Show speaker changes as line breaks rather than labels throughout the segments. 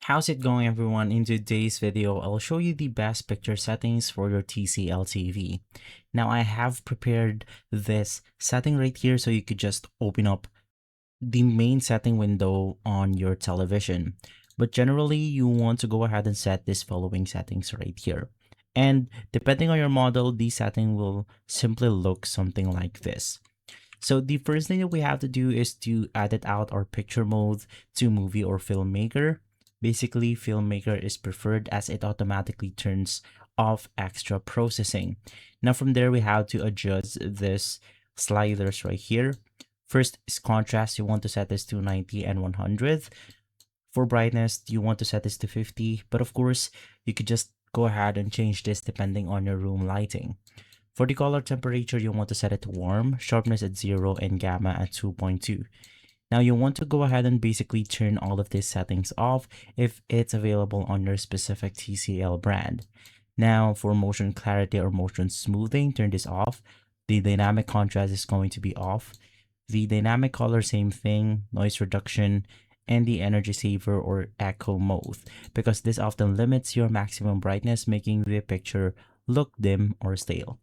How's it going, everyone? In today's video, I'll show you the best picture settings for your TCL TV. Now, I have prepared this setting right here so you could just open up the main setting window on your television. But generally, you want to go ahead and set these following settings right here. And depending on your model, the setting will simply look something like this. So the first thing that we have to do is to edit out our picture mode to movie or filmmaker. Basically, filmmaker is preferred as it automatically turns off extra processing. Now from there, we have to adjust this sliders right here. First is contrast. You want to set this to 90 and 100. For brightness, you want to set this to 50. But of course, you could just go ahead and change this depending on your room lighting. For the color temperature, you want to set it to warm, sharpness at 0, and gamma at 2.2. Now you want to go ahead and basically turn all of these settings off if it's available on your specific TCL brand. Now for motion clarity or motion smoothing, turn this off. The dynamic contrast is going to be off. The dynamic color, same thing, noise reduction, and the energy saver or echo mode, because this often limits your maximum brightness, making the picture look dim or stale.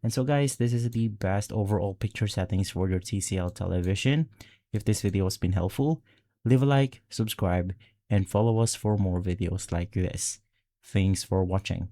And so guys, this is the best overall picture settings for your TCL television. If this video has been helpful, leave a like, subscribe, and follow us for more videos like this. Thanks for watching.